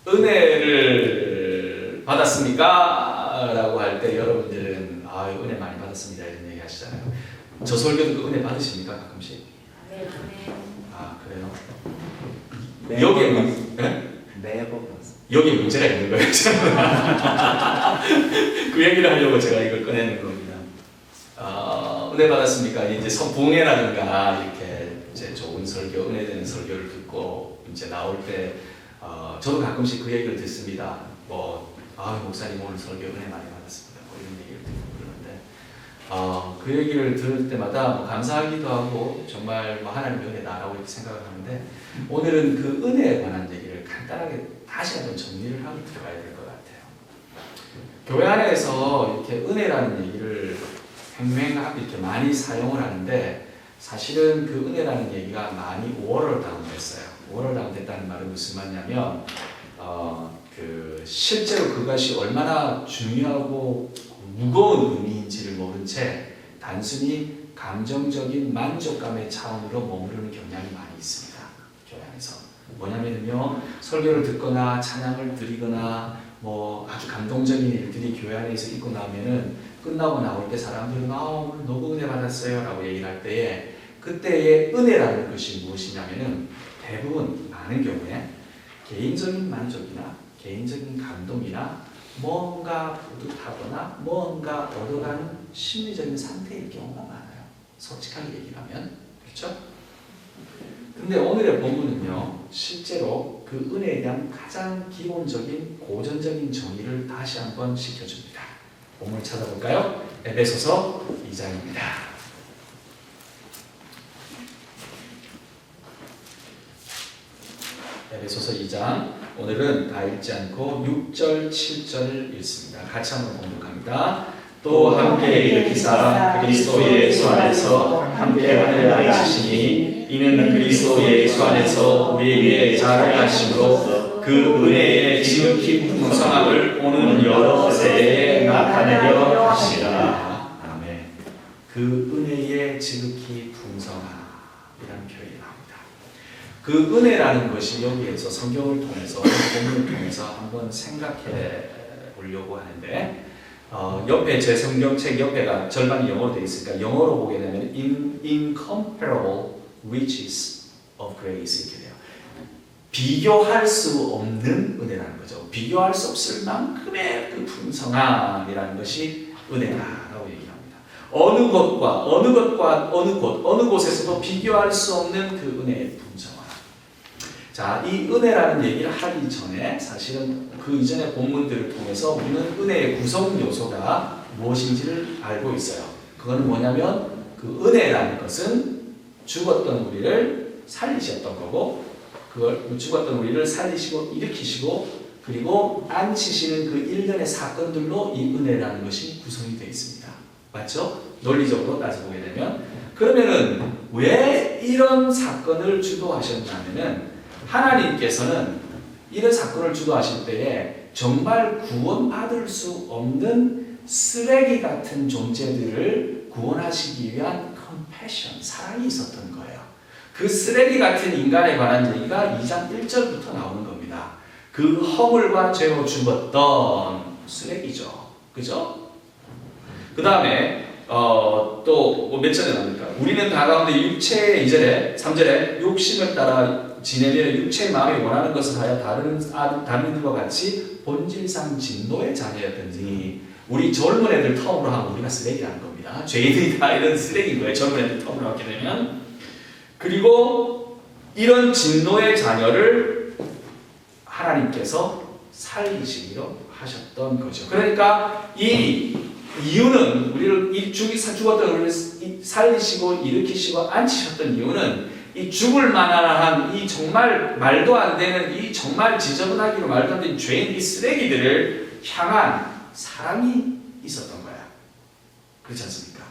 은혜를 받았습니까? 라고 할 때 여러분들은 은혜 많이 받았습니다 이런 얘기 하시잖아요. 저 설교 듣고 은혜 받으십니까 가끔씩? 네. 그래요? 매번 봤어. 여기에 문제가 있는 거예요. 그 얘기를 하려고 제가 이걸 꺼내는 겁니다. 은혜 받았습니까? 이제 성봉회라든가 이렇게 이제 좋은 설교, 은혜되는 설교를 듣고 이제 나올 때 저도 가끔씩 그 얘기를 듣습니다. 목사님 오늘 설교 은혜 많이 받았습니다. 이런 얘기를 듣고 그러는데 그 얘기를 들을 때마다 감사하기도 하고 정말 하나님의 은혜다 라고 이렇게 생각을 하는데 오늘은 그 은혜에 관한 얘기를 간단하게 다시 한번 정리를 하고 들어가야 될 것 같아요. 교회 안에서 이렇게 은혜라는 얘기를 이렇게 많이 사용을 하는데 사실은 그 은혜라는 얘기가 많이 워럴 다운됐어요. 워럴 다운됐다는 말은 무슨 말이냐면 실제로 그것이 얼마나 중요하고 무거운 의미인지를 모른 채 단순히 감정적인 만족감의 차원으로 머무르는 경향이 많이 있습니다. 교회 안에서. 뭐냐면요, 설교를 듣거나 찬양을 드리거나 아주 감동적인 일들이 교회 안에서 있고 나면은 끝나고 나올 때 사람들은 오늘 너무 은혜 받았어요 라고 얘기를 할 때에 그때의 은혜라는 것이 무엇이냐면은 대부분 많은 경우에 개인적인 만족이나 개인적인 감동이나 뭔가 뿌듯하거나 뭔가 얻어가는 심리적인 상태일 경우가 많아요. 솔직하게 얘기하면. 그렇죠? 근데 오늘의 본문은요, 실제로 그 은혜에 대한 가장 기본적인 고전적인 정의를 다시 한번 시켜줍니다. 본문을 찾아볼까요? 에베소서 2장입니다. 에베소서 2장, 오늘은 다 읽지 않고 6절, 7절을 읽습니다. 같이 한번 공독합니다. 또 함께 일으키사 그리스도 예수 안에서 함께 하늘 앉으시니 이는 그리스도 예수 안에서 우리에게 자라게 하심으로 그 은혜의 지극히 풍성함을 오는 여러 세대에 나타내려 하시라. 아멘. 그 은혜의 지극히 풍성함이라는 표현이 나옵니다. 그 은혜라는 것이 여기에서 성경을 통해서 본문을 통해서 한번 생각해 보려고 하는데 옆에 제 성경책 옆에가 절반이 영어로 되어 있으니까 영어로 보게 되면 incomparable riches of grace 이렇게 돼요. 비교할 수 없는 은혜라는 거죠. 비교할 수 없을 만큼의 그 풍성함이라는 것이 은혜다라고 얘기합니다. 어느 곳에서도 비교할 수 없는 그 은혜의 풍성함. 자, 이 은혜라는 얘기를 하기 전에 사실은 그 이전의 본문들을 통해서 우리는 은혜의 구성 요소가 무엇인지를 알고 있어요. 그거는 뭐냐면 그 은혜라는 것은 죽었던 우리를 살리셨던 거고 그걸 죽었던 우리를 살리시고 일으키시고 그리고 앉히시는 그 일련의 사건들로 이 은혜라는 것이 구성이 되어 있습니다. 맞죠? 논리적으로 따져보게 되면 그러면은 왜 이런 사건을 주도하셨냐면은 하나님께서는 이런 사건을 주도하실 때에 정말 구원받을 수 없는 쓰레기 같은 존재들을 구원하시기 위한 컴패션, 사랑이 있었던 거예요. 그 쓰레기 같은 인간에 관한 얘기가 2장 1절부터 나오는 겁니다. 그 허물과 죄로 죽었던 쓰레기죠. 그죠? 그 다음에 또 몇 절에 나옵니까? 우리는 다 가운데 육체의 2절에 3절에 욕심을 따라 지내며 육체의 마음이 원하는 것을 하여 다른 이들과 같이 본질상 진노의 자녀였던지 우리 젊은 애들 텀으로 하면 우리가 쓰레기라는 겁니다. 죄인들이 다 이런 쓰레기인 거예요. 젊은 애들 텀으로 하게 되면. 그리고 이런 진노의 자녀를 하나님께서 살리시기로 하셨던 거죠. 그러니까 이 이유는 우리를 죽었던 우리를 살리시고 일으키시고 앉히셨던 이유는 이 죽을 만한 이 정말 말도 안 되는 이 정말 지저분하기로 말도 안 되는 죄인 이 쓰레기들을 향한 사랑이 있었던 거야. 그렇지 않습니까?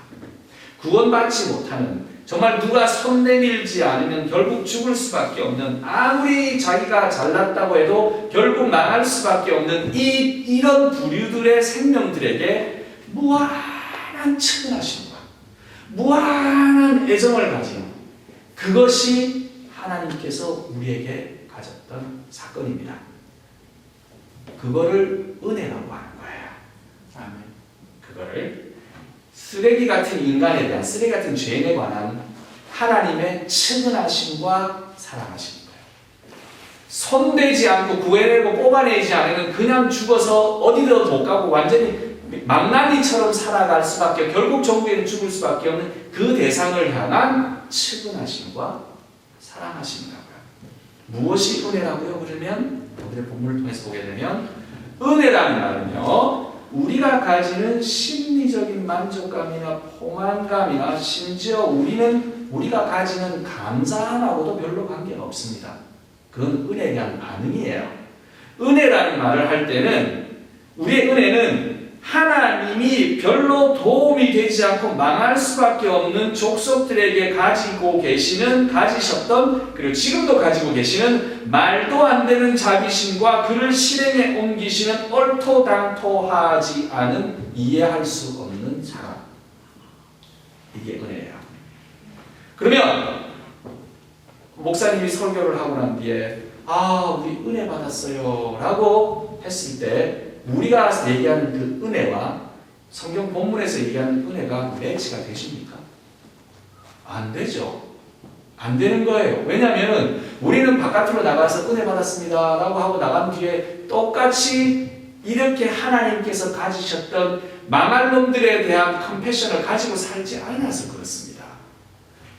구원받지 못하는 정말 누가 손 내밀지 않으면 결국 죽을 수밖에 없는 아무리 자기가 잘났다고 해도 결국 망할 수밖에 없는 이런 부류들의 생명들에게 무한한 측은하심과 무한한 애정을 가진 그것이 하나님께서 우리에게 가졌던 사건입니다. 그거를 은혜라고 하는 거예요. 아멘. 그거를 쓰레기 같은 인간에 대한, 쓰레기 같은 죄인에 관한 하나님의 측은하심과 사랑하심 거예요. 손대지 않고 구해내고 뽑아내지 않으면 그냥 죽어서 어디든 못 가고 완전히 망나니처럼 살아갈 수밖에, 결국 정부에는 죽을 수밖에 없는 그 대상을 향한 측은하심과 사랑하심이라고요. 무엇이 은혜라고요? 그러면 오늘의 본문을 통해서 보게 되면 은혜라는 말은요, 우리가 가지는 심리적인 만족감이나 포만감이나 심지어 우리가 가지는 감사함하고도 별로 관계가 없습니다. 그건 은혜에 대한 반응이에요. 은혜라는 말을 할 때는 우리의 은혜는 하나님이 별로 도움이 되지 않고 망할 수밖에 없는 족속들에게 가지셨던, 그리고 지금도 가지고 계시는 말도 안 되는 자비심과 그를 실행에 옮기시는 얼토당토하지 않은 이해할 수 없는 사랑. 이게 은혜예요. 그러면 목사님이 설교를 하고 난 뒤에 우리 은혜 받았어요 라고 했을 때 우리가 얘기하는 그 은혜와 성경 본문에서 얘기하는 은혜가 매치가 되십니까? 안 되죠. 안 되는 거예요. 왜냐하면 우리는 바깥으로 나가서 은혜 받았습니다 라고 하고 나간 뒤에 똑같이 이렇게 하나님께서 가지셨던 망할 놈들에 대한 컴패션을 가지고 살지 않아서 그렇습니다.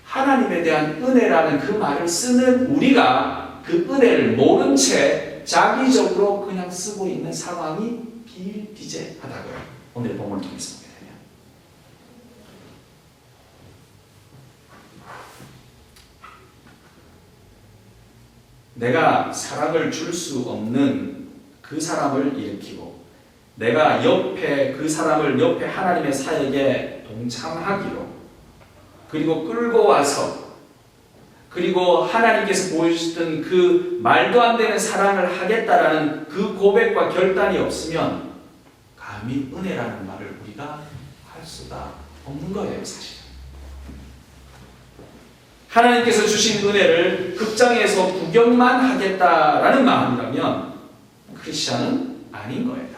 하나님에 대한 은혜라는 그 말을 쓰는 우리가 그 은혜를 모른 채 자기적으로 그냥 쓰고 있는 상황이 비일비재하다고요. 오늘 본문을 통해서 보게 되면 내가 사랑을 줄 수 없는 그 사람을 일으키고 내가 그 사람을 옆에 하나님의 사역에 동참하기로, 그리고 끌고 와서, 그리고 하나님께서 보여주셨던 그 말도 안 되는 사랑을 하겠다라는 그 고백과 결단이 없으면 감히 은혜라는 말을 우리가 할 수가 없는 거예요, 사실은. 하나님께서 주신 은혜를 극장에서 구경만 하겠다라는 마음이라면 크리스찬은 아닌 거예요.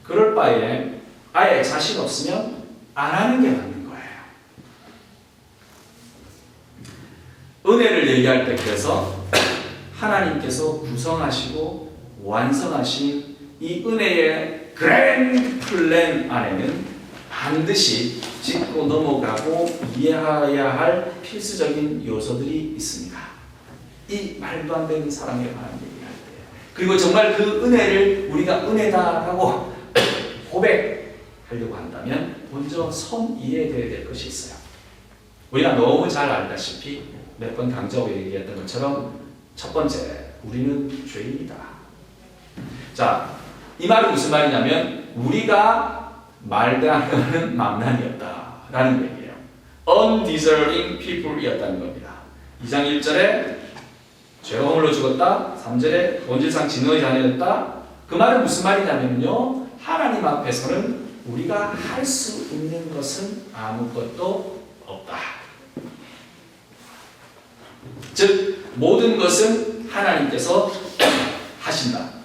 그럴 바에 아예 자신 없으면 안 하는 게 맞는 거예요. 은혜를 얘기할 때 그래서 하나님께서 구성하시고 완성하신 이 은혜의 그랜드 플랜 안에는 반드시 짚고 넘어가고 이해해야 할 필수적인 요소들이 있습니다. 이 말도 안 되는 사랑에 관한 얘기를 할 때, 그리고 정말 그 은혜를 우리가 은혜다라고 고백하려고 한다면 먼저 이해되어야 될 것이 있어요. 우리가 너무 잘 알다시피 몇 번 강조하고 얘기했던 것처럼 첫 번째, 우리는 죄인이다. 자, 이 말은 무슨 말이냐면 우리가 말도 안 되는 망난이었다라는 얘기예요. undeserving people이었다는 겁니다. 2장 1절에 죄가 허물로 죽었다. 3절에 본질상 진노의 자녀였다. 그 말은 무슨 말이냐면요, 하나님 앞에서는 우리가 할 수 있는 것은 아무것도 없다. 즉 모든 것은 하나님께서 하신다.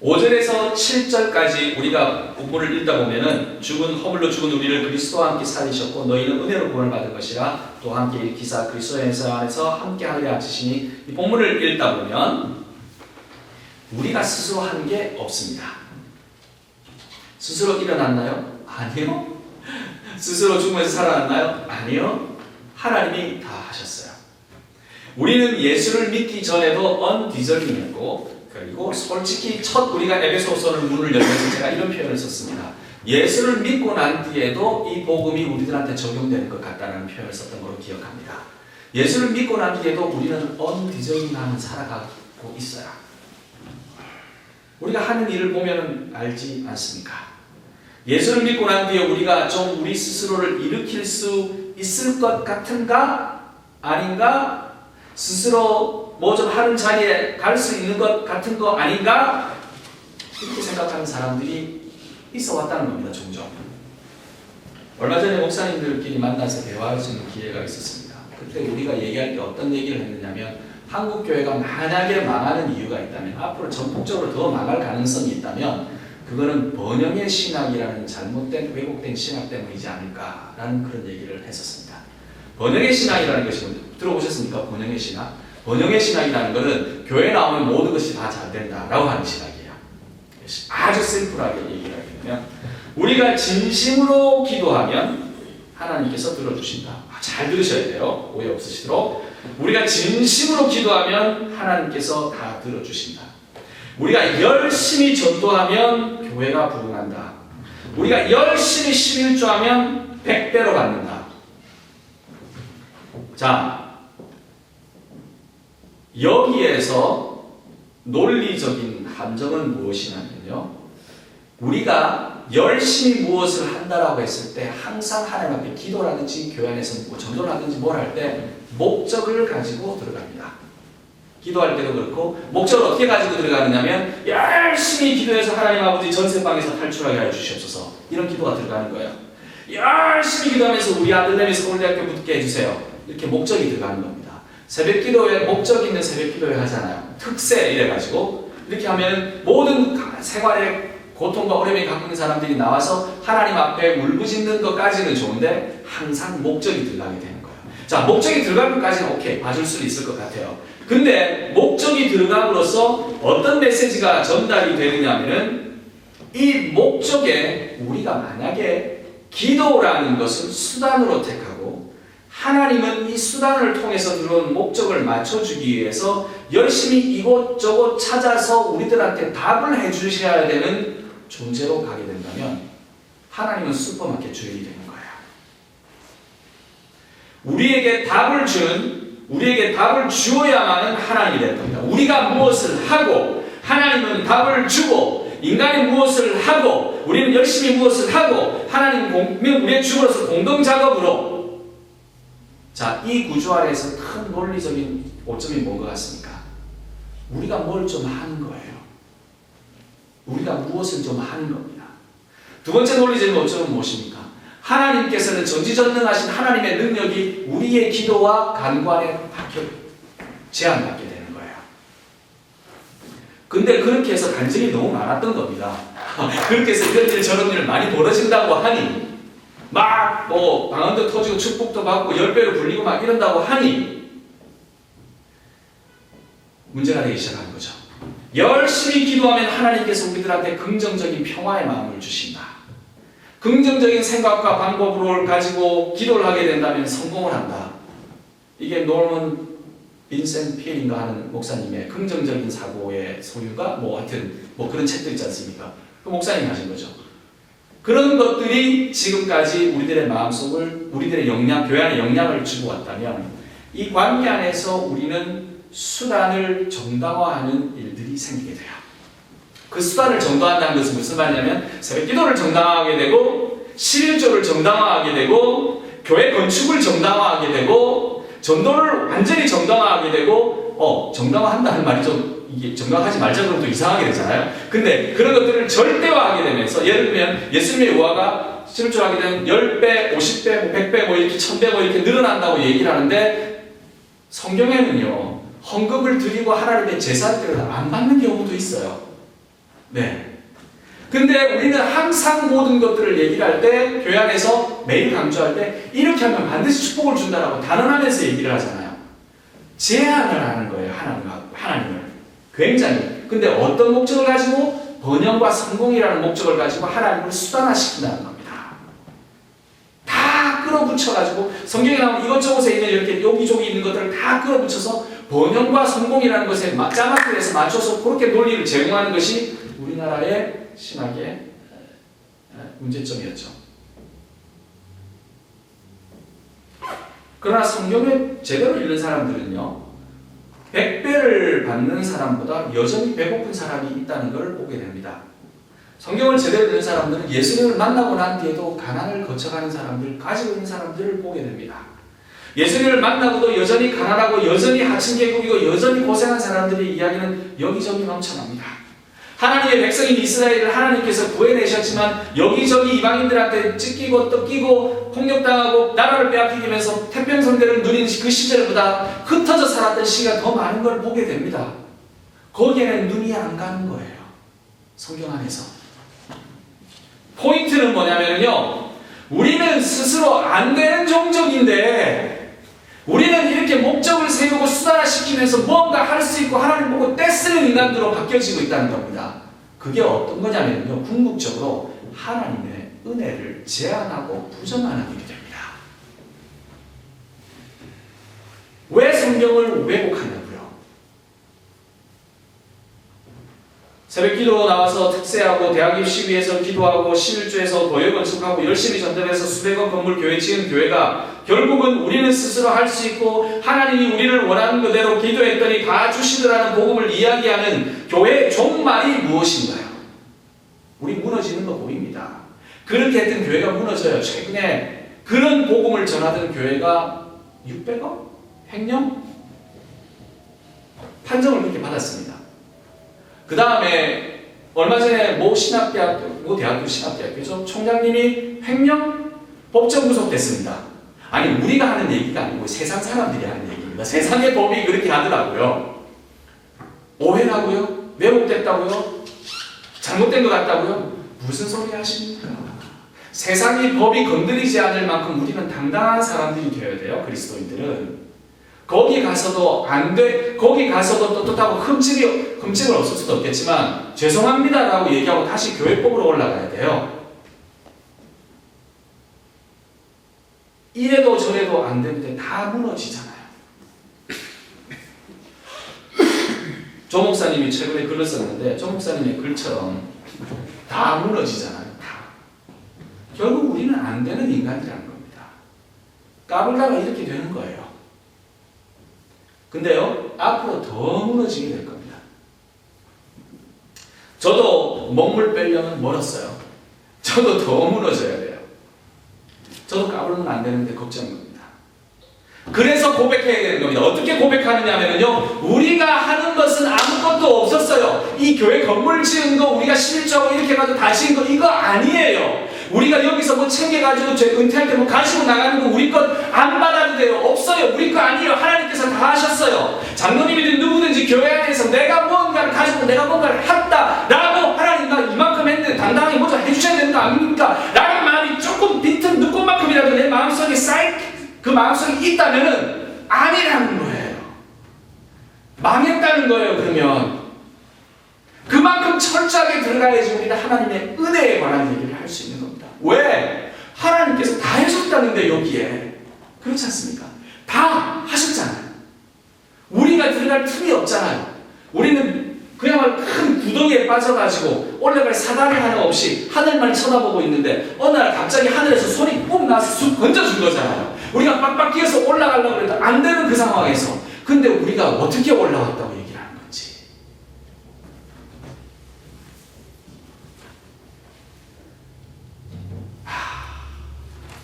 5절에서 7절까지 우리가 본문을 읽다 보면은 허물로 죽은 우리를 그리스도와 함께 살리셨고 너희는 은혜로 구원을 받은 것이라 또 함께 일으키사 그리스도 안에서 함께 하려 하시니, 이 본문을 읽다 보면 우리가 스스로 한 게 없습니다. 스스로 일어났나요? 아니요. 스스로 죽으면서 살아났나요? 아니요. 하나님이 다 하셨어요. 우리는 예수를 믿기 전에도 undeserving이었고, 그리고 솔직히 우리가 에베소서를 문을 열면서 제가 이런 표현을 썼습니다. 예수를 믿고 난 뒤에도 이 복음이 우리들한테 적용되는 것 같다는 표현을 썼던 걸로 기억합니다. 예수를 믿고 난 뒤에도 우리는 undeserving하면 살아가고 있어요. 우리가 하는 일을 보면 알지 않습니까? 예수를 믿고 난 뒤에 우리가 좀 우리 스스로를 일으킬 수 있을 것 같은가? 아닌가? 스스로 뭐 좀 하는 자리에 갈 수 있는 것 같은 거 아닌가? 이렇게 생각하는 사람들이 있어 왔다는 겁니다, 종종. 얼마 전에 목사님들끼리 만나서 대화할 수 있는 기회가 있었습니다. 그때 우리가 얘기할 때 어떤 얘기를 했느냐면 한국 교회가 만약에 망하는 이유가 있다면, 앞으로 전폭적으로 더 망할 가능성이 있다면 그거는 번영의 신학이라는 잘못된 왜곡된 신학 때문이지 않을까라는 그런 얘기를 했었습니다. 번영의 신학이라는 것이 들어보셨습니까? 번영의 신학? 번영의 신학이라는 것은 교회 나오면 모든 것이 다 잘 된다라고 하는 신학이에요. 아주 심플하게 얘기를 하게 되면 우리가 진심으로 기도하면 하나님께서 들어주신다. 잘 들으셔야 돼요. 오해 없으시도록. 우리가 진심으로 기도하면 하나님께서 다 들어주신다. 우리가 열심히 전도하면 교회가 부흥한다. 우리가 열심히 11조하면 100배로 받는다. 자, 여기에서 논리적인 함정은 무엇이냐면요, 우리가 열심히 무엇을 한다라고 했을 때 항상 하나님 앞에 기도라든지 교회 안에서 뭐 전도를 하든지 뭘 할 때 목적을 가지고 들어갑니다. 기도할 때도 그렇고 목적을 어떻게 가지고 들어가느냐면 열심히 기도해서 하나님 아버지 전세방에서 탈출하게 해주시옵소서, 이런 기도가 들어가는 거예요. 열심히 기도하면서 우리 아들내미 서울대학교 붙게 해주세요, 이렇게 목적이 들어가는 겁니다. 새벽 기도회 목적 있는 새벽 기도회 하잖아요. 특세 이래가지고 이렇게 하면 모든 생활에 고통과 어려움이 갖고 있는 사람들이 나와서 하나님 앞에 울부짖는 것까지는 좋은데 항상 목적이 들어가게 되는 거예요. 자, 목적이 들어간 것까지는 오케이, 봐줄 수 있을 것 같아요. 근데 목적이 들어감으로써 어떤 메시지가 전달이 되느냐면은 이 목적에 우리가 만약에 기도라는 것을 수단으로 택하고 하나님은 이 수단을 통해서 들어온 목적을 맞춰주기 위해서 열심히 이곳저곳 찾아서 우리들한테 답을 해주셔야 되는 존재로 가게 된다면 하나님은 슈퍼마켓 주인이 되는 거예요. 우리에게 답을 주어야만은 하나님이 되는 겁니다. 우리가 무엇을 하고 하나님은 답을 주고, 인간이 무엇을 하고 우리는 열심히 무엇을 하고 하나님은 우리의 주어로서 공동작업으로. 자, 이 구조 안에서 큰 논리적인 오점이 뭔 것 같습니까? 우리가 뭘 좀 하는 거예요. 우리가 무엇을 좀 하는 겁니다. 두 번째 논리적인 오점은 무엇입니까? 하나님께서는 전지전능하신 하나님의 능력이 우리의 기도와 간구안에 제한받게 되는 거예요. 근데 그렇게 해서 간증이 너무 많았던 겁니다. 그렇게 해서 이런 일 저런 일 많이 벌어진다고 하니 막 뭐 방언도 터지고 축복도 받고 10배로 불리고 막 이런다고 하니 문제가 되기 시작하는 거죠. 열심히 기도하면 하나님께서 우리들한테 긍정적인 평화의 마음을 주신다. 긍정적인 생각과 방법을 가지고 기도를 하게 된다면 성공을 한다. 이게 노먼 빈센트 필인가 하는 목사님의 긍정적인 사고의 소유가 하여튼 그런 책들 있지 않습니까? 그 목사님이 하신 거죠. 그런 것들이 지금까지 우리들의 마음속을, 우리들의 교회 안에 영향을 주고 왔다면 이 관계 안에서 우리는 수단을 정당화하는 일들이 생기게 돼요. 그 수단을 정당화한다는 것은 무슨 말이냐면 새벽 기도를 정당화하게 되고 11조를 정당화하게 되고 교회 건축을 정당화하게 되고 전도를 완전히 정당화하게 되고 정당화한다는 말이 좀 이게 정당하지 말자 그러면 또 이상하게 되잖아요. 근데 그런 것들을 절대화하게 되면서 예를 들면 예수님의 우화가 11조 하게 되면 10배, 50배, 100배, 이렇게 1000배 이렇게 늘어난다고 얘기를 하는데 성경에는요, 헌금을 드리고 하나님의 제사를 안 받는 경우도 있어요. 네. 근데 우리는 항상 모든 것들을 얘기를 할 때, 교회 안에서 매일 강조할 때 이렇게 하면 반드시 축복을 준다라고 단언하면서 얘기를 하잖아요. 제안을 하는 거예요, 하나님을. 굉장히. 근데 어떤 목적을 가지고? 번영과 성공이라는 목적을 가지고 하나님을 수단화시킨다는 겁니다. 다 끌어붙여가지고 성경에 나오는 이것저것에 있는 이렇게 여기저기 있는 것들을 다 끌어붙여서 번영과 성공이라는 것에 짜맞게 해서 맞춰서 그렇게 논리를 제공하는 것이 우리나라의 신학의 문제점이었죠. 그러나 성경을 제대로 읽는 사람들은요, 100배를 받는 사람보다 여전히 배고픈 사람이 있다는 것을 보게 됩니다. 성경을 제대로 읽는 사람들은 예수님을 만나고 난 뒤에도 가난을 거쳐가는 사람들, 가지고 있는 사람들을 보게 됩니다. 예수님을 만나고도 여전히 가난하고 여전히 하층계급이고 여전히 고생한 사람들의 이야기는 여기저기 넘쳐납니다. 하나님의 백성인 이스라엘을 하나님께서 구해내셨지만 여기저기 이방인들한테 찢기고 뜯기고 폭력당하고 나라를 빼앗기면서 태평성대를 누리는 그 시절보다 흩어져 살았던 시기가 더 많은 걸 보게 됩니다. 거기에는 눈이 안 가는 거예요. 성경 안에서. 포인트는 뭐냐면요. 우리는 스스로 안 되는 종족인데 우리는 이렇게 목적을 세우고 수단화시키면서 뭔가 할 수 있고 하나님 보고 떼쓰는 인간들로 바뀌어지고 있다는 겁니다. 그게 어떤 거냐면요. 궁극적으로 하나님의 은혜를 제한하고 부정하는 일이 됩니다. 왜 성경을 왜곡하냐고요? 새벽기도 나와서 특세하고 대학 입시위에서 기도하고 11조에서 교회 건축하고 열심히 전도해서 수백억 건물 교회 지은 교회가 결국은 우리는 스스로 할 수 있고 하나님이 우리를 원하는 그대로 기도했더니 다 주시더라는 복음을 이야기하는 교회의 종말이 무엇인가요? 우리 무너지는 거 보입니다. 그렇게 했던 교회가 무너져요. 최근에 그런 복음을 전하던 교회가 600억? 횡령? 판정을 그렇게 받았습니다. 그 다음에 얼마 전에 모 신학대학교, 모 대학교 신학대학교죠. 총장님이 횡령 법정 구속됐습니다. 아니 우리가 하는 얘기가 아니고 세상 사람들이 하는 얘기입니다. 세상의 법이 그렇게 하더라고요. 오해라고요? 왜곡됐다고요? 잘못된 것 같다고요? 무슨 소리 하십니까? 세상의 법이 건드리지 않을 만큼 우리는 당당한 사람들이 되어야 돼요. 그리스도인들은. 거기 가서도 안 돼, 거기 가서도 떳떳하고 흠집을 없을 수도 없겠지만 죄송합니다 라고 얘기하고 다시 교회법으로 올라가야 돼요. 이래도 저래도 안 되는데 다 무너지잖아요. 조 목사님이 최근에 글을 썼는데 조 목사님의 글처럼 다 무너지잖아요. 다. 결국 우리는 안 되는 인간이라는 겁니다. 까불다가 이렇게 되는 거예요. 근데요, 앞으로 더 무너지게 될 겁니다. 저도 먹물 빼려면 멀었어요. 저도 더 무너져야 돼요. 저도 까불면 안 되는데 걱정인 겁니다. 그래서 고백해야 되는 겁니다. 어떻게 고백하느냐면요, 우리가 하는 것은 아무것도 없었어요. 이 교회 건물 지은 거, 우리가 11조하고 이렇게 해가지고 다 지은 거, 이거 아니에요. 우리가 여기서 뭐 챙겨가지고 은퇴할 때 뭐 가지고 나가는 거 우리 것 안 받아도 돼요. 없어요. 우리 거 아니에요. 하나님께서 다 하셨어요. 장로님이든 누구든지 교회 안에서 내가 뭔가를 가지고 내가 뭔가를 했다 라고 하나님 나 이만큼 했는데 당당하게 먼저 해주셔야 되는 거 아닙니까? 라는 마음이 조금 빈틈 눈꽃만큼이라도 내 마음속에 그 마음속에 있다면은 아니라는 거예요. 망했다는 거예요. 그러면 그만큼 철저하게 들어가야지 우리는 하나님의 은혜에 관한 얘기를 할 수 있는 겁니다. 왜? 하나님께서 다 해줬다는데 여기에. 그렇지 않습니까? 다 하셨잖아요. 우리가 들어갈 틈이 없잖아요. 우리는 그야말로 큰 구덩이에 빠져가지고 올라갈 사다리 하나 없이 하늘만 쳐다보고 있는데 어느 날 갑자기 하늘에서 손이 ปุ๊ 나서 쑥 건져준 거잖아요. 우리가 빡빡 뛰어서 올라가려고 해도 안 되는 그 상황에서. 근데 우리가 어떻게 올라왔다고 얘기를 하는 건지.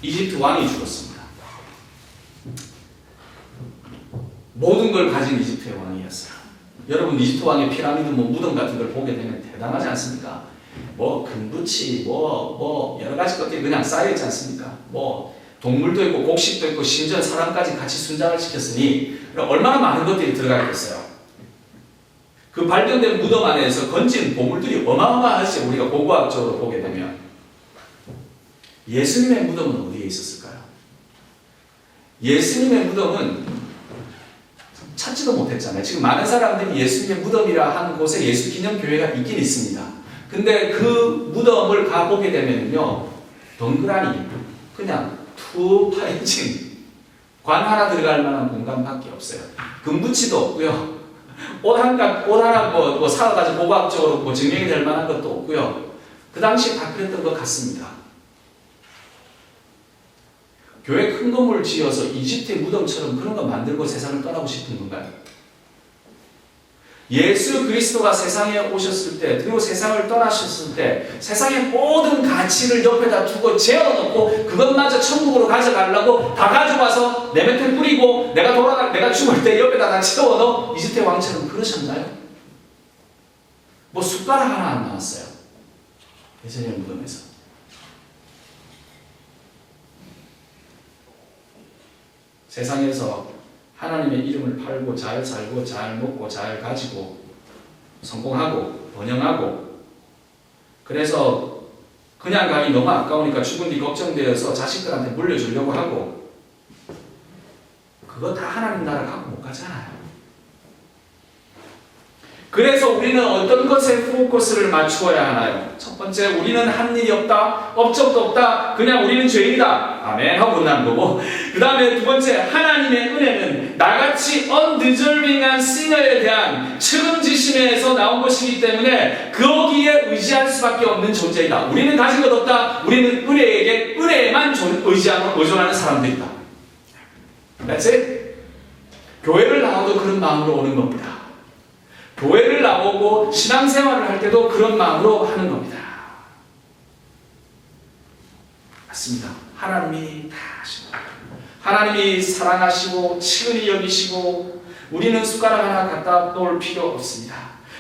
이집트 왕이 죽었습니다. 모든 걸 가진 이집트의 왕이었어요. 여러분 이집트 왕의 피라미드 뭐 무덤 같은 걸 보게 되면 대단하지 않습니까? 뭐 금붙이 뭐 여러 가지 것들이 그냥 쌓여 있지 않습니까? 뭐 동물도 있고 곡식도 있고 심지어 사람까지 같이 순장을 시켰으니 얼마나 많은 것들이 들어가 있겠어요. 그 발견된 무덤 안에서 건진 보물들이 어마어마하지. 우리가 고고학적으로 보게 되면 예수님의 무덤은 어디에 있었을까요? 예수님의 무덤은 찾지도 못했잖아요. 지금 많은 사람들이 예수님의 무덤이라 하는 곳에 예수 기념 교회가 있긴 있습니다. 근데 그 무덤을 가보게 되면요, 덩그라니 그냥 툭 파헤친 관 하나 들어갈 만한 공간밖에 없어요. 금붙이도 없고요. 옷 하나 뭐 사가지고 고고학적으로 뭐 증명이 될 만한 것도 없고요. 그 당시 다 그랬던 것 같습니다. 교회 큰 건물 지어서 이집트의 무덤처럼 그런 거 만들고 세상을 떠나고 싶은 건가요? 예수 그리스도가 세상에 오셨을 때, 그리고 세상을 떠나셨을 때 세상의 모든 가치를 옆에다 두고 재워놓고 그것마저 천국으로 가져가려고 다 가져와서 내 멘트 뿌리고 내가 죽을 때 옆에다 다 채워넣어 이집트 왕처럼 그러셨나요? 뭐 숟가락 하나 안 나왔어요. 예수님의 무덤에서. 세상에서 하나님의 이름을 팔고 잘 살고 잘 먹고 잘 가지고 성공하고 번영하고 그래서 그냥 가기 너무 아까우니까 죽은 뒤 걱정되어서 자식들한테 물려주려고 하고 그거 다 하나님 나라 갖고 못 가잖아요. 그래서 우리는 어떤 것에 포커스를 맞추어야 하나요? 첫 번째, 우리는 한 일이 없다, 업적도 없다, 그냥 우리는 죄인이다. 아멘 하고 끝난 거고. 그 다음에 두 번째, 하나님의 은혜는 나같이 undeserving한 sinner에 대한 책임지심에서 나온 것이기 때문에 거기에 의지할 수밖에 없는 존재이다. 우리는 가진 것 없다. 우리는 은혜에만 의존하는 사람들이다. That's it. 교회를 나와도 그런 마음으로 오는 겁니다. 교회를 나오고 신앙생활을 할 때도 그런 마음으로 하는 겁니다. 맞습니다. 하나님이 다 하시고 하나님이 사랑하시고 친히 여기시고 우리는 숟가락 하나 갖다 놓을 필요 없습니다.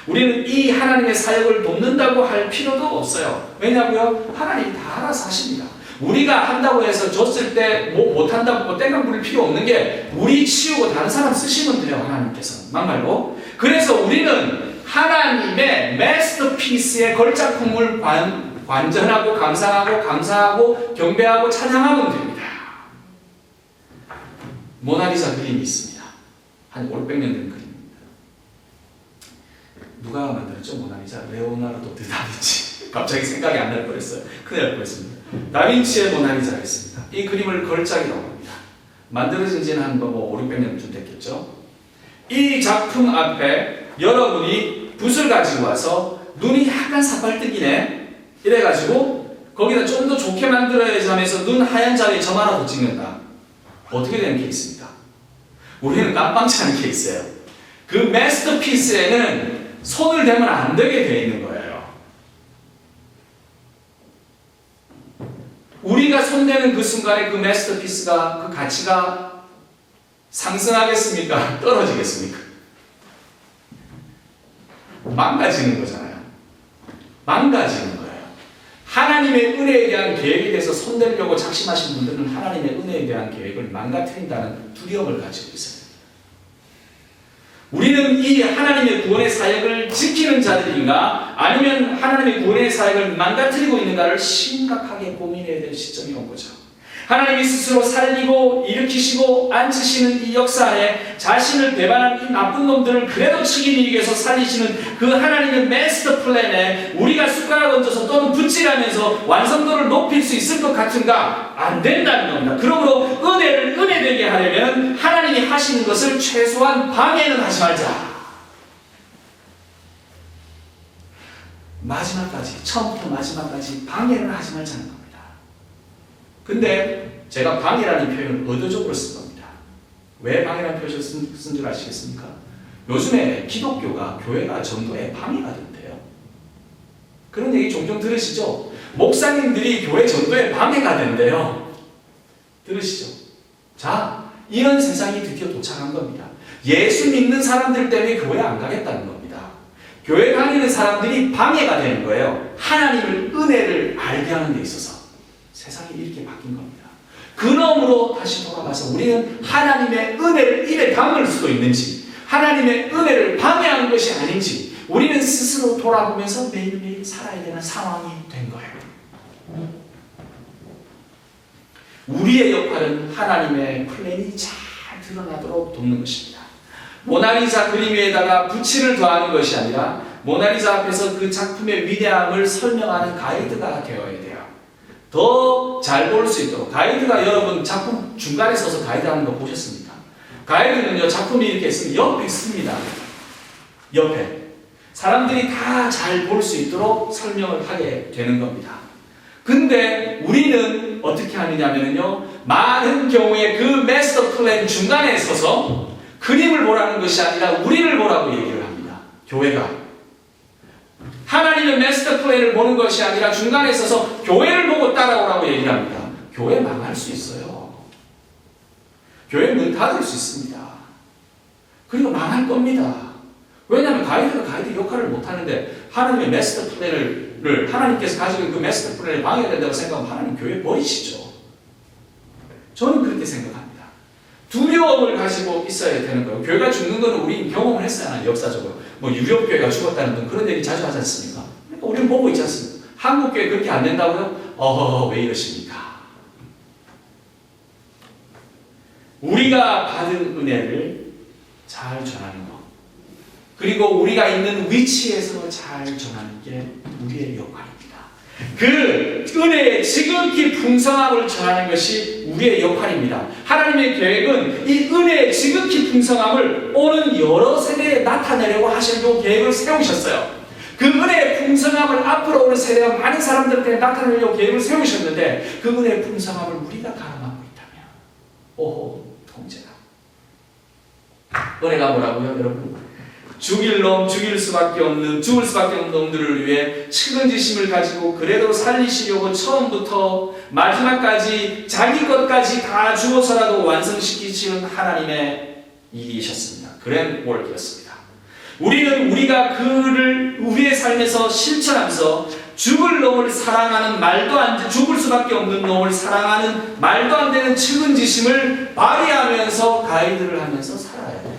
우리는 이 하나님의 사역을 돕는다고 할 필요도 없어요. 왜냐고요? 하나님이 다 알아서 하십니다. 우리가 한다고 해서 줬을 때 못한다고 땡깡 부릴 필요 없는 게 우리 치우고 다른 사람 쓰시면 돼요. 하나님께서 막말로. 그래서 우리는 하나님의 마스터피스의 걸작품을 관전하고 감사하고 경배하고 찬양하면 됩니다. 모나리자 그림이 있습니다. 한 500년 된 그림입니다. 누가 만들었죠? 모나리자? 레오나르도 드다빈치. 갑자기 생각이 안 날 뻔했어요. 큰일 날 뻔했습니다. 다빈치의 모나리자가 있습니다. 이 그림을 걸작이라고 합니다. 만들어진 지는 한 5, 600년쯤 됐겠죠. 이 작품 앞에 여러분이 붓을 가지고 와서 눈이 약간 사발뜨기네 이래가지고 거기다 좀 더 좋게 만들어야지 하면서 눈 하얀 자리에 점 하나 더 찍는다. 어떻게 되는 케이스입니까? 우리는 깜빵치 않은 케이스예요. 그 마스터피스에는 손을 대면 안 되게 되어 있는 거예요. 우리가 손대는 그 순간에 그 마스터피스가 그 가치가 상승하겠습니까? 떨어지겠습니까? 망가지는 거잖아요. 망가지는 거예요. 하나님의 은혜에 대한 계획에 대해서 손대려고 작심하신 분들은 하나님의 은혜에 대한 계획을 망가뜨린다는 두려움을 가지고 있어요. 우리는 이 하나님의 구원의 사역을 지키는 자들인가 아니면 하나님의 구원의 사역을 망가뜨리고 있는가를 심각하게 고민해야 될 시점이 온 거죠. 하나님이 스스로 살리고 일으키시고 앉히시는 이 역사에 자신을 배반한 이 나쁜 놈들을 그래도 치기 위해서 살리시는 그 하나님의 마스터 플랜에 우리가 숟가락 얹어서 또는 붓질하면서 완성도를 높일 수 있을 것 같은가? 안 된다는 겁니다. 그러므로 은혜를 은혜되게 하려면 하나님이 하시는 것을 최소한 방해는 하지 말자. 마지막까지, 처음부터 마지막까지 방해를 하지 말자는 겁니다. 근데 제가 방해라는 표현을 의도적으로 쓴 겁니다. 왜 방해라는 표현을 쓴 줄 아시겠습니까? 요즘에 기독교가, 교회가 전도에 방해가 된대요. 그런 얘기 종종 들으시죠? 목사님들이 교회 전도에 방해가 된대요. 들으시죠? 자, 이런 세상이 드디어 도착한 겁니다. 예수 믿는 사람들 때문에 교회 안 가겠다는 겁니다. 교회 다니는 사람들이 방해가 되는 거예요. 하나님을, 은혜를 알게 하는 데 있어서. 세상이 이렇게 바뀐 겁니다. 그놈으로 다시 돌아가서 우리는 하나님의 은혜를 입에 담을 수도 있는지 하나님의 은혜를 방해하는 것이 아닌지 우리는 스스로 돌아보면서 매일매일 살아야 되는 상황이 된 거예요. 우리의 역할은 하나님의 플랜이 잘 드러나도록 돕는 것입니다. 모나리자 그림 위에다가 붓칠을 더하는 것이 아니라 모나리자 앞에서 그 작품의 위대함을 설명하는 가이드가 되어야 돼요. 더 잘 볼 수 있도록. 가이드가 여러분 작품 중간에 서서 가이드 하는 거 보셨습니까? 가이드는요, 작품이 이렇게 있으면 옆에 씁니다. 옆에. 사람들이 다 잘 볼 수 있도록 설명을 하게 되는 겁니다. 근데 우리는 어떻게 하느냐면요, 많은 경우에 그 마스터 플랜 중간에 서서 그림을 보라는 것이 아니라 우리를 보라고 얘기를 합니다. 교회가. 하나님의 마스터 플랜을 보는 것이 아니라 중간에 있어서 교회를 보고 따라오라고 얘기를 합니다. 교회 망할 수 있어요. 교회 문 닫을 수 있습니다. 그리고 망할 겁니다. 왜냐하면 가이드는 가이드 역할을 못하는데 하나님의 마스터 플랜을 하나님께서 가지고 있는 그 마스터 플랜을 방해된다고 생각하면 하나님 교회 버리시죠. 저는 그렇게 생각합니다. 두려움을 가지고 있어야 되는 거예요. 교회가 죽는 거는 우리 경험을 했어요. 역사적으로. 뭐 유럽교회가 죽었다는 등 그런 얘기 자주 하지 않습니까? 그러니까 우리는 보고 있지 않습니까? 한국교회 그렇게 안 된다고요? 왜 이러십니까? 우리가 받은 은혜를 잘 전하는 것, 그리고 우리가 있는 위치에서 잘 전하는 게 우리의 역할입니다. 그 은혜의 지극히 풍성함을 전하는 것이 우리의 역할입니다. 하나님의 계획은 이 은혜의 지극히 풍성함을 오는 여러 세대에 나타내려고 하시려고 계획을 세우셨어요. 그 은혜의 풍성함을 앞으로 오는 세대가 많은 사람들한테 나타내려고 계획을 세우셨는데 그 은혜의 풍성함을 우리가 가로막고 있다면 오호 통제다. 은혜가 뭐라고요, 여러분? 죽을 수밖에 없는 놈들을 위해 측은지심을 가지고 그래도 살리시려고 처음부터 마지막까지 자기 것까지 다 주어서라도 완성시키시는 하나님의 일이셨습니다. 그랜 월크였습니다. 우리는 우리가 그를 우리의 삶에서 실천하면서 죽을 수밖에 없는 놈을 사랑하는 말도 안 되는 측은지심을 발휘하면서 가이드를 하면서 살아야 돼요.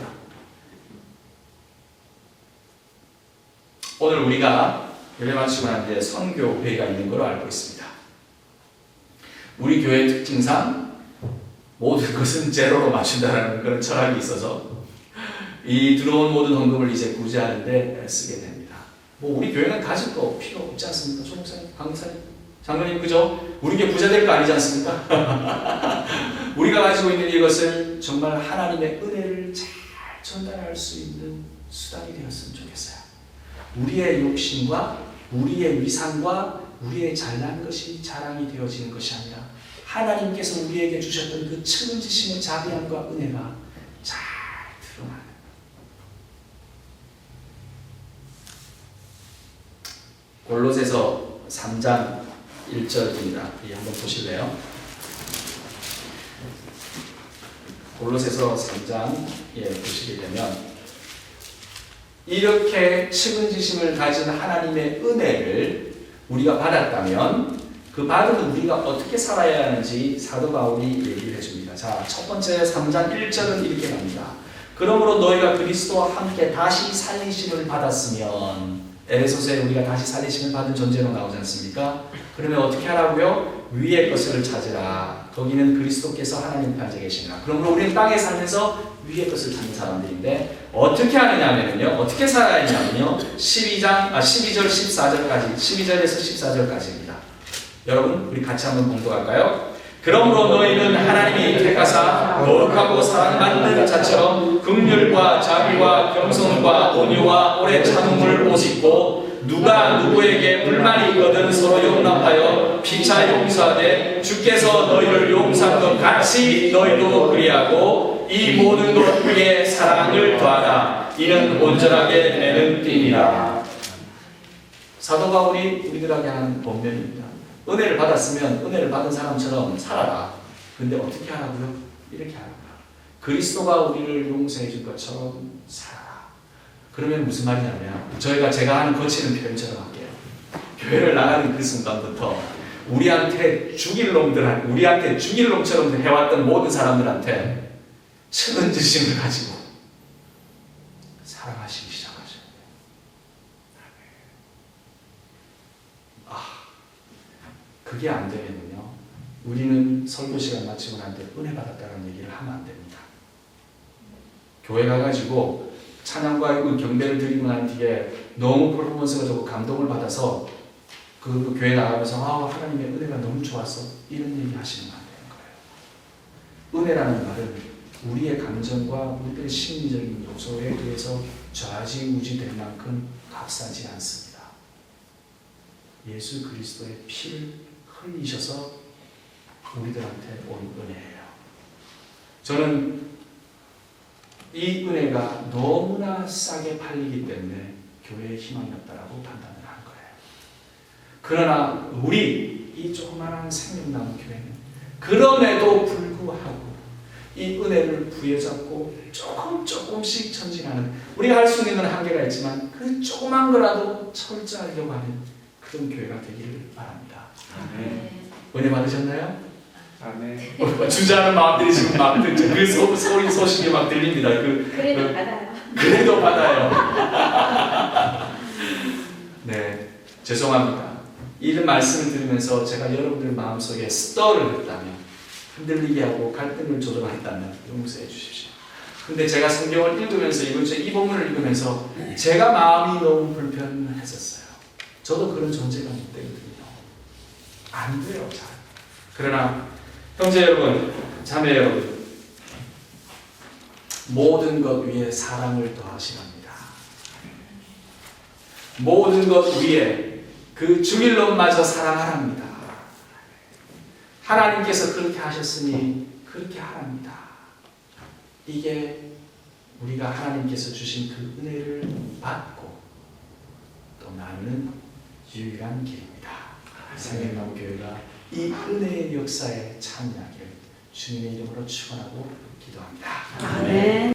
오늘 우리가 예배 마치고 난 뒤에 선교 회의가 있는 걸로 알고 있습니다. 우리 교회의 특징상 모든 것은 제로로 맞춘다는 그런 철학이 있어서 이 들어온 모든 헌금을 이제 구제하는데 쓰게 됩니다. 뭐 우리 교회는 가질 거 필요 없지 않습니까? 조 목사님, 강 목사님, 장로님, 그죠? 우리 교회 부자 될 거 아니지 않습니까? 우리가 가지고 있는 이것을 정말 하나님의 은혜를 잘 전달할 수 있는 수단이 되었으면 좋겠어요. 우리의 욕심과 우리의 위상과 우리의 잘난 것이 자랑이 되어지는 것이 아니라 하나님께서 우리에게 주셨던 그 측은지심의 자비함과 은혜가 잘 드러나는. 골로새서 3장 1절입니다. 한번 보실래요? 골로새서 3장 보시게 되면 이렇게 측은지심을 가진 하나님의 은혜를 우리가 받았다면 그 받은 우리가 어떻게 살아야 하는지 사도 바울이 얘기를 해줍니다. 자, 첫 번째 3장 1절은 이렇게 갑니다. 그러므로 너희가 그리스도와 함께 다시 살리심을 받았으면, 에베소서에 우리가 다시 살리심을 받은 존재로 나오지 않습니까? 그러면 어떻게 하라고요? 위의 것을 찾으라. 거기는 그리스도께서 하나님 편에 계시니라. 그러므로 우리는 땅에 살면서 위의 것을 찾는 사람들인데 어떻게 하느냐면요, 어떻게 살아야 하냐면요, 12절 14절까지, 12절에서 14절까지입니다. 여러분, 우리 같이 한번 봉독할까요? 그러므로 너희는 하나님이 택하사 거룩하고 사랑받는 자처럼 긍휼과 자비와 겸손과 온유와 오래 참음을 옷입고 누가 누구에게 불만이 있거든 서로 용납하여 피차 용서하되 주께서 너희를 용서한 것 같이 너희도 그리하고 이 모든 것 위에 사랑을 더하라. 이는 온전하게 되는 띠니라. 사도 바울이 우리들에게 하는 권면입니다. 은혜를 받았으면 은혜를 받은 사람처럼 살아라. 근데 어떻게 하라고요? 이렇게 하라고요. 그리스도가 우리를 용서해 준 것처럼 살아라. 그러면 무슨 말이냐면 제가 하는 거치는 표현처럼 할게요. 교회를 나가는 그 순간부터 우리한테 죽일 놈처럼 해왔던 모든 사람들한테 측은지심을 가지고 사랑하시기 시작하셔야 돼요. 그게 안 되면요, 우리는 설교 시간 마치고 난 뒤에 은혜 받았다는 얘기를 하면 안 됩니다. 교회 가가지고 찬양과 경배를 드리고 난 뒤에 너무 퍼포먼스가 좋고 감동을 받아서 그 교회 나가면서 하나님의 은혜가 너무 좋았어, 이런 얘기 하시면 안 되는 거예요. 은혜라는 말은 우리의 감정과 우리의 심리적인 요소에 의해서 좌지우지 될 만큼 값싸지 않습니다. 예수 그리스도의 피를 흘리셔서 우리들한테 온 은혜예요. 저는 이 은혜가 너무나 싸게 팔리기 때문에 교회의 희망이 없다라고 판단을 한 거예요. 그러나 우리 이 조그마한 생명나무 교회는 그럼에도 불구하고 이 은혜를 부여잡고 조금씩 전진하는, 우리가 할 수 있는 건 한계가 있지만 그 조그만 거라도 철저하려고 하는 그런 교회가 되기를 바랍니다. 아멘. 은혜 받으셨나요? 아멘. 주저하는 마음들이 지금 막 듣죠. 그 소식이 막 들립니다. 그래도 받아요. 그래도 받아요. 네, 죄송합니다. 이 말씀을 들으면서 제가 여러분들 마음속에 스터를 했다면, 흔들리게 하고 갈등을 조절했다면 용서해 주십시오. 근데 제가 성경을 읽으면서 이번 주에 이 본문을 읽으면서 제가 마음이 너무 불편했었어요. 저도 그런 존재가 못 되거든요. 안 돼요, 잘. 그러나 형제 여러분, 자매 여러분, 모든 것 위에 사랑을 더하시랍니다. 모든 것 위에 그 주일론마저 사랑하랍니다. 하나님께서 그렇게 하셨으니 그렇게 하랍니다. 이게 우리가 하나님께서 주신 그 은혜를 받고 또 나누는 유일한 길입니다. 생명나무교회가 이 은혜의 역사에 참여하기를 주님의 이름으로 축원하고 기도합니다. 아멘.